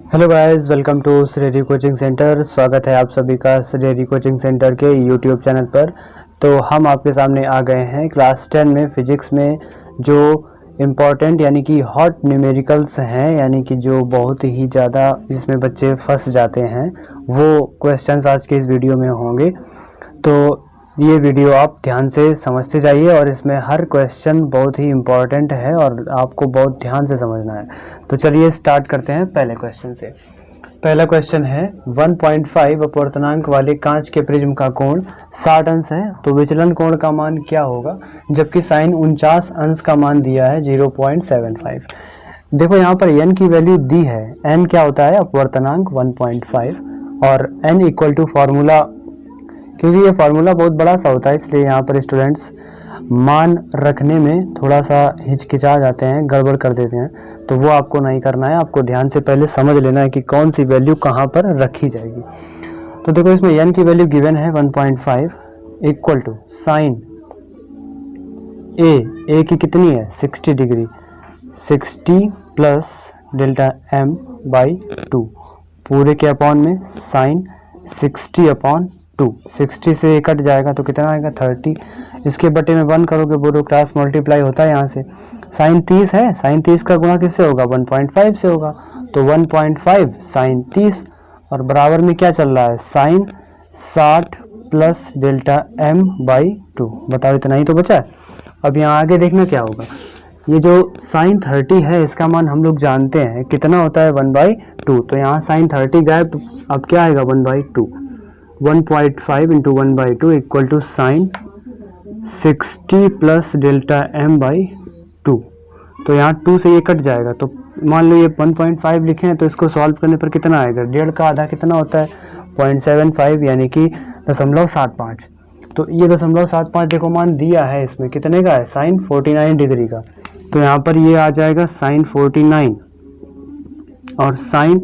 Hello guys, welcome to श्रेरी coaching centre. स्वागत है आप सभी का श्रेरी कोचिंग सेंटर के यूट्यूब चैनल पर। तो हम आपके सामने आ गए हैं क्लास 10 में फिजिक्स में जो इम्पॉर्टेंट यानी कि हॉट न्यूमेरिकल्स हैं, यानी कि जो बहुत ही ज़्यादा जिसमें बच्चे फंस जाते हैं, वो क्वेश्चंस आज के इस वीडियो में होंगे। तो ये वीडियो आप ध्यान से समझते जाइए और इसमें हर क्वेश्चन बहुत ही इम्पॉर्टेंट है और आपको बहुत ध्यान से समझना है। तो चलिए स्टार्ट करते हैं पहले क्वेश्चन से। पहला क्वेश्चन है 1.5 अपवर्तनांक वाले कांच के प्रिज्म का कोण 60 अंश है, तो विचलन कोण का मान क्या होगा जबकि साइन 49 अंश का मान दिया है 0.75। देखो यहाँ पर n की वैल्यू दी है। n क्या होता है? अपवर्तनांक 1.5 और n इक्वल टू फार्मूला, क्योंकि ये फार्मूला बहुत बड़ा सा होता है इसलिए यहाँ पर स्टूडेंट्स मान रखने में थोड़ा सा हिचकिचा जाते हैं, गड़बड़ कर देते हैं। तो वो आपको नहीं करना है, आपको ध्यान से पहले समझ लेना है कि कौन सी वैल्यू कहाँ पर रखी जाएगी। तो देखो इसमें n की वैल्यू गिवन है 1.5 इक्वल टू साइन ए की कितनी है 60 degree, 60 plus delta m by 2 पूरे के अपॉन में साइन 60 अपॉन 2। 60 से ये कट जाएगा तो कितना आएगा 30। इसके बटे में 1 करोगे बोलो क्रॉस मल्टीप्लाई होता है यहाँ से। साइन 30 है, साइन 30 का गुणा किससे होगा 1.5 से होगा, तो 1.5 साइन 30 और बराबर में क्या चल रहा है sine 60 plus delta m by 2। बताओ इतना ही तो बचा है। अब यहाँ आगे देखना क्या होगा। ये जो साइन 30 है इसका मान हम लोग जानते हैं कितना होता है 1/2। तो यहाँ साइन 30 गायब, तो अब क्या आएगा 1/2। 1.5 into 1/2 equal to sine 60 plus delta m by 2। तो यहाँ 2 से ये कट जाएगा, तो मान लो ये 1.5 लिखे हैं तो इसको सॉल्व करने पर कितना आएगा, डेढ़ का आधा कितना होता है 0.75 यानी कि 0.75। तो ये 0.75 देखो मान दिया है, इसमें कितने का है साइन 49 डिग्री का। तो यहाँ पर ये आ जाएगा साइन 49 और sine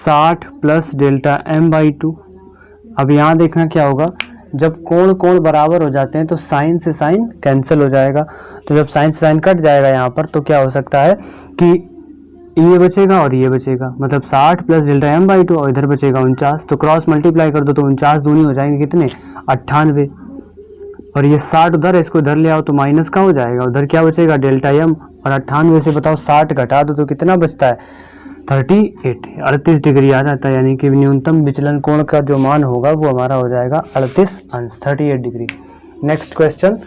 60 plus delta m by 2। अब यहाँ देखना क्या होगा, जब कोण कोण बराबर हो जाते हैं तो साइन से साइन कैंसिल हो जाएगा। तो जब साइन से साइन कट जाएगा यहाँ पर तो क्या हो सकता है कि ये बचेगा और ये बचेगा, मतलब 60 प्लस डेल्टा m बाई 2 और इधर बचेगा 49। तो क्रॉस मल्टीप्लाई कर दो तो 49 दूनी हो जाएंगे कितने 98। और ये 60 उधर है, इसको इधर ले आओ तो माइनस का हो जाएगा, उधर क्या बचेगा डेल्टा m। और 98 से बताओ 60 घटा दो तो कितना बचता है 38 डिग्री आ जाता है, यानी कि न्यूनतम विचलन कोण का जो मान होगा वो हमारा हो जाएगा 38 अंश 38 डिग्री। Next question.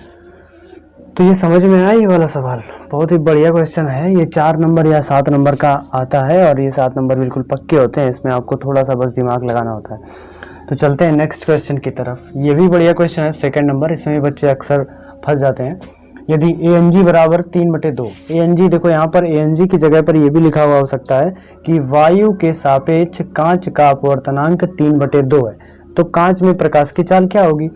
तो ये समझ में आया, ये वाला सवाल बहुत ही बढ़िया क्वेश्चन है। ये 4 नंबर या 7 नंबर का आता है और ये 7 नंबर बिल्कुल पक्के होते हैं, इसमें आपको थोड़ा सा बस दिमाग लगाना होता है। तो चलते हैं नेक्स्ट क्वेश्चन की तरफ। ये भी बढ़िया क्वेश्चन है, सेकंड नंबर। इसमें बच्चे अक्सर फंस जाते हैं। यदि ANG बराबर 3/2, ANG देखो यहाँ पर ANG की जगह पर ये भी लिखा हुआ हो सकता है कि वायु के सापेक्ष कांच का अपवर्तनांक 3/2 है, तो कांच में प्रकाश की चाल क्या होगी।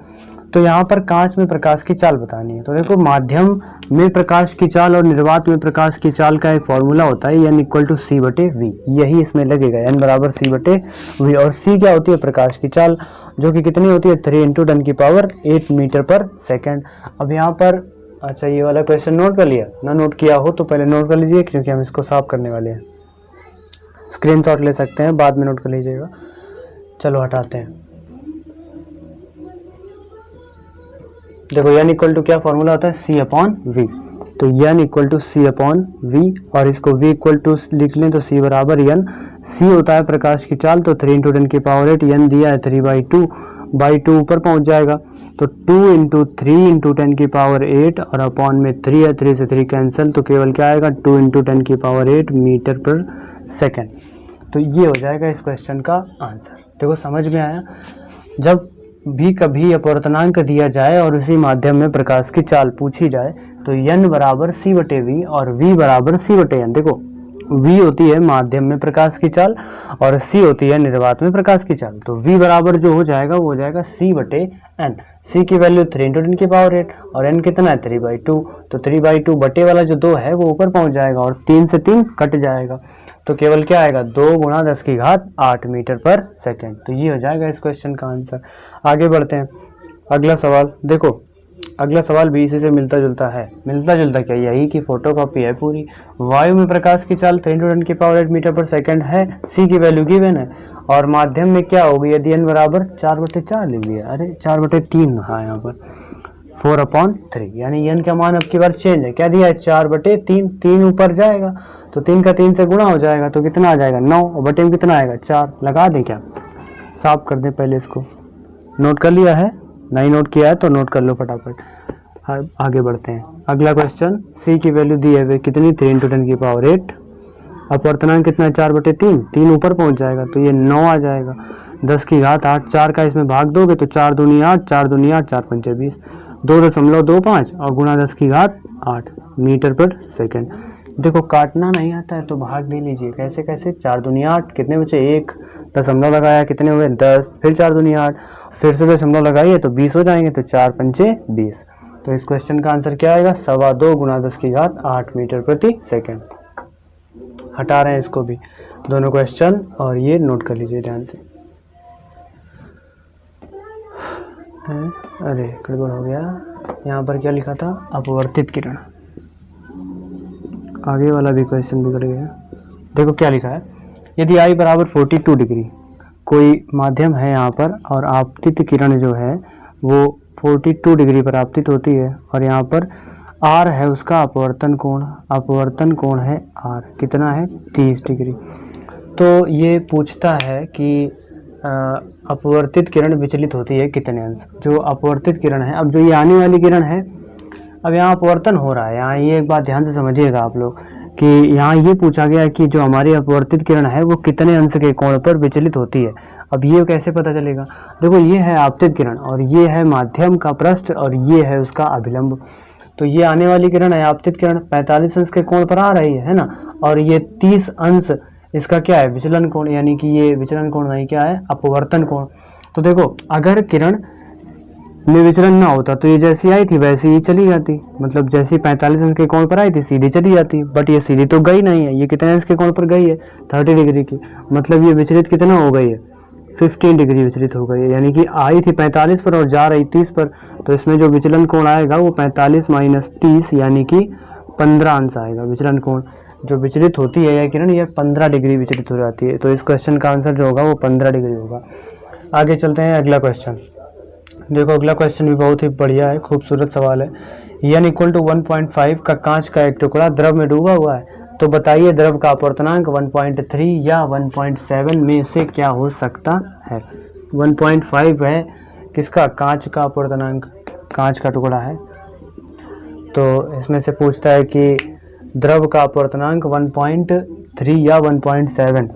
तो यहाँ पर कांच में प्रकाश की चाल बतानी है। तो देखो माध्यम में प्रकाश की चाल और निर्वात में प्रकाश की चाल का एक फॉर्मूला होता है n इक्वल टू c/v, यही इसमें लगेगा n बराबर c/v। और c क्या होती है प्रकाश की चाल, जो कि कितनी होती है 3 × 10⁸ मीटर पर सेकेंड। अब यहाँ पर अच्छा ये वाला क्वेश्चन नोट कर लिया ना, नोट किया हो तो पहले नोट कर लीजिए क्योंकि हम इसको सॉल्व करने वाले हैं। स्क्रीनशॉट ले सकते हैं, बाद में नोट कर लीजिएगा। चलो हटाते हैं। देखो n इक्वल टू क्या फॉर्मूला होता है c/v। तो n इक्वल टू c/v और इसको v इक्वल टू लिख लें तो c बराबर n। c होता है प्रकाश की चाल, तो 3 × 10⁸, n दिया है 3/2 ऊपर पहुंच जाएगा। तो 2 × 3 × 10⁸ और अपॉन में 3 है, 3 से 3 कैंसिल, तो केवल क्या आएगा 2 × 10⁸ मीटर पर सेकेंड। तो ये हो जाएगा इस क्वेश्चन का आंसर। देखो समझ में आया। जब भी कभी अपवर्तनांक दिया जाए और उसी माध्यम में प्रकाश की चाल पूछी जाए तो n बराबर c/v और v बराबर c/n। देखो v होती है माध्यम में प्रकाश की चाल और c होती है निर्वात में प्रकाश की चाल। तो v बराबर जो हो जाएगा वो हो जाएगा c/n। c की वैल्यू 3 × 10⁸ और n कितना है 3/2। तो 3/2 बटे वाला जो 2 है वो ऊपर पहुंच जाएगा और 3 से 3 कट जाएगा, तो केवल क्या आएगा 2 × 10⁸ मीटर पर सेकेंड। तो ये हो जाएगा इस क्वेश्चन का आंसर। आगे बढ़ते हैं। अगला सवाल देखो, अगला सवाल भी इसी से मिलता जुलता है। मिलता जुलता क्या, यही की फोटोकॉपी है पूरी। वायु में प्रकाश की चाल 10 × 10⁸ मीटर पर सेकंड है, सी की वैल्यू गिवन है, और माध्यम में क्या होगी यदि n बराबर 4/4 लिख दिया, अरे 4/3, हाँ यहाँ पर 4/3, यानी n का मान अब की बार चेंज है, क्या दिया है 4/3, 3 ऊपर जाएगा तो 3 का 3 से गुणा हो जाएगा तो कितना आ जाएगा 9, और बटे में कितना आएगा 4, लगा दें क्या, साफ कर दें पहले इसको। नोट कर लिया है, नहीं नोट किया है तो नोट कर लो फटाफट। आगे बढ़ते हैं। अगला क्वेश्चन, सी की वैल्यू दी है कितनी 3 × 10⁸, अपवर्तनांक कितना है 4/3, 3 ऊपर पहुंच जाएगा तो ये 9 आ जाएगा, 10 की घात 8, 4 का इसमें भाग दोगे तो 4 दूनी 8, 4 दूनी 8, 4 पंचे 20, 2.25 और गुणा 10 की घात 8 मीटर पर सेकंड। देखो काटना नहीं आता है तो भाग दे लीजिए, कैसे कैसे, 4 दूनी 8, कितने बचे 1, दशमलव लगाया कितने हुए 10, फिर 4 दूनी 8, फिर से दशमलव लगाइए तो 20 हो जाएंगे, तो 4 पंचे 20। तो इस क्वेश्चन का आंसर क्या आएगा 2.25 गुणा 10 की घात 8 मीटर प्रति सेकंड। हटा रहे हैं इसको भी, दोनों क्वेश्चन, और ये नोट कर लीजिए ध्यान से। अरे गड़बड़ हो गया, यहाँ पर क्या लिखा था अपवर्तित किरण, आगे वाला भी क्वेश्चन बिगड़ गया। देखो क्या लिखा है, यदि I बराबर 42 डिग्री कोई माध्यम है यहाँ पर, और आपतित किरण जो है वो 42 डिग्री पर आपतित होती है, और यहाँ पर R है उसका अपवर्तन कोण है R, कितना है 30 डिग्री। तो ये पूछता है कि अपवर्तित किरण विचलित होती है कितने अंश, जो अपवर्तित किरण है, अब जो ये आने वाली किरण है, अब यहाँ अपवर्तन हो रहा है, यहाँ ये एक बात ध्यान से समझिएगा आप लोग कि यहाँ ये पूछा गया है कि जो हमारी अपवर्तित किरण है वो कितने अंश के कोण पर विचलित होती है। अब ये कैसे पता चलेगा, देखो ये है आपतित किरण और ये है माध्यम का पृष्ठ और ये है उसका अभिलंब। तो ये आने वाली किरण है आपतित किरण 45 अंश के कोण पर आ रही है ना, और ये 30 अंश इसका क्या है विचलन कोण, यानी कि ये विचलन कोण नहीं क्या है अपवर्तन कोण। तो देखो अगर किरण में विचलन ना होता तो ये जैसी आई थी वैसे ही चली जाती, मतलब जैसी 45 अंश के कोण पर आई थी सीधी चली जाती, बट ये सीधी तो गई नहीं है, ये कितने अंश के कोण पर गई है 30 डिग्री की, मतलब ये विचलित कितना हो गई है 15 डिग्री विचलित हो गई है, यानी कि आई थी 45 पर और जा रही 30 पर, तो इसमें जो विचलन कोण आएगा वो 45 माइनस 30 यानी कि 15 अंश आएगा विचलन कोण। जो विचलित होती है यह किरण ये 15 डिग्री विचलित हो जाती है, तो इस क्वेश्चन का आंसर जो होगा वो 15 डिग्री होगा। आगे चलते हैं अगला क्वेश्चन। देखो अगला क्वेश्चन भी बहुत ही बढ़िया है, खूबसूरत सवाल है। n = 1.5 का कांच का एक टुकड़ा द्रव में डूबा हुआ है, तो बताइए द्रव का अपवर्तनांक 1.3 या 1.7 में से क्या हो सकता है। 1.5 है किसका, कांच का अपवर्तनांक, कांच का टुकड़ा है, तो इसमें से पूछता है कि द्रव का अपवर्तनांक 1.3 या 1.7,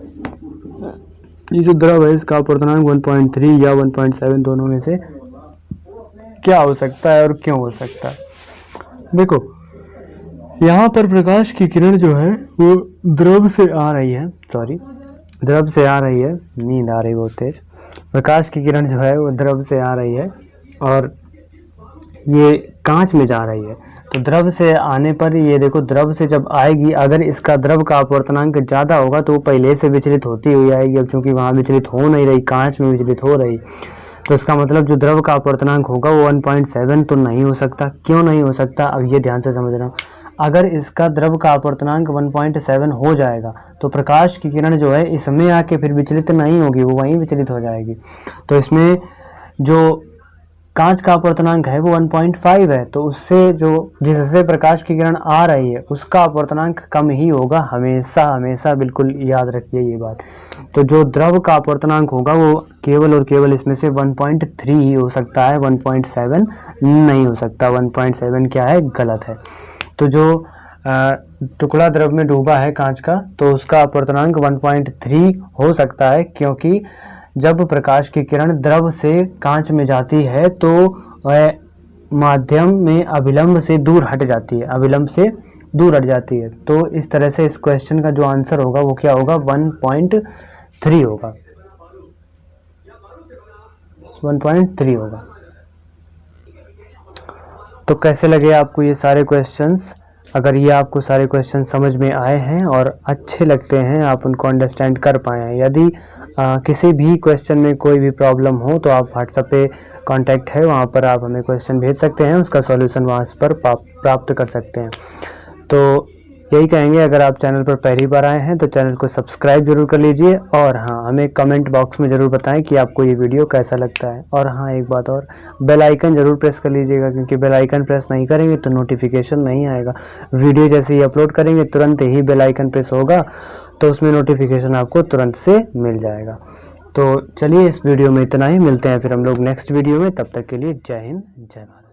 ये जो द्रव है इसका अपवर्तनांक 1.3 या 1.7 दोनों में से क्या हो सकता है और क्यों हो सकता है। देखो यहाँ पर प्रकाश की किरण जो है वो द्रव से आ रही है, द्रव से आ रही है, नींद आ रही बहुत तेज, प्रकाश की किरण जो है वो द्रव से आ रही है और ये कांच में जा रही है। तो द्रव से आने पर ये देखो द्रव से जब आएगी, अगर इसका द्रव का अपवर्तनांक ज़्यादा होगा तो वो पहले से विचलित होती हुई आएगी। अब चूंकि वहाँ विचलित हो नहीं रही, कांच में विचलित हो रही, तो इसका मतलब जो द्रव का अपवर्तनांक होगा वो 1.7 तो नहीं हो सकता। क्यों नहीं हो सकता, अब ये ध्यान से समझना। अगर इसका द्रव का अपवर्तनांक 1.7 हो जाएगा तो प्रकाश की किरण जो है इसमें आके फिर विचलित नहीं होगी, वो वहीं विचलित हो जाएगी। तो इसमें जो कांच का अपवर्तनांक है वो 1.5 है, तो उससे जो जिससे प्रकाश की किरण आ रही है उसका अपवर्तनांक कम ही होगा, हमेशा हमेशा बिल्कुल याद रखिए ये बात। तो जो द्रव का अपवर्तनांक होगा वो केवल और केवल इसमें से 1.3 ही हो सकता है, 1.7 नहीं हो सकता। 1.7 क्या है, गलत है। तो जो टुकड़ा द्रव में डूबा है कांच का, तो उसका अपवर्तनांक 1.3 हो सकता है, क्योंकि जब प्रकाश की किरण द्रव से कांच में जाती है तो वह माध्यम में अभिलंब से दूर हट जाती है, अभिलंब से दूर हट जाती है। तो इस तरह से इस क्वेश्चन का जो आंसर होगा वो क्या होगा, 1.3 होगा, 1.3 होगा। तो कैसे लगे आपको ये सारे क्वेश्चंस, अगर ये आपको सारे क्वेश्चन समझ में आए हैं और अच्छे लगते हैं, आप उनको अंडरस्टैंड कर पाए हैं, यदि किसी भी क्वेश्चन में कोई भी प्रॉब्लम हो तो आप व्हाट्सएप पे कांटेक्ट है, वहाँ पर आप हमें क्वेश्चन भेज सकते हैं, उसका सॉल्यूशन वहाँ पर प्राप्त कर सकते हैं। तो यही कहेंगे, अगर आप चैनल पर पहली बार आए हैं तो चैनल को सब्सक्राइब जरूर कर लीजिए, और हाँ, हमें कमेंट बॉक्स में ज़रूर बताएं कि आपको ये वीडियो कैसा लगता है। और हाँ, एक बात और, बेल आइकन ज़रूर प्रेस कर लीजिएगा, क्योंकि बेल आइकन प्रेस नहीं करेंगे तो नोटिफिकेशन नहीं आएगा। वीडियो जैसे ही अपलोड करेंगे तुरंत ही बेल आइकन प्रेस होगा, तो उसमें नोटिफिकेशन आपको तुरंत से मिल जाएगा। तो चलिए, इस वीडियो में इतना ही, मिलते हैं फिर हम लोग नेक्स्ट वीडियो में। तब तक के लिए जय हिंद, जय भारत।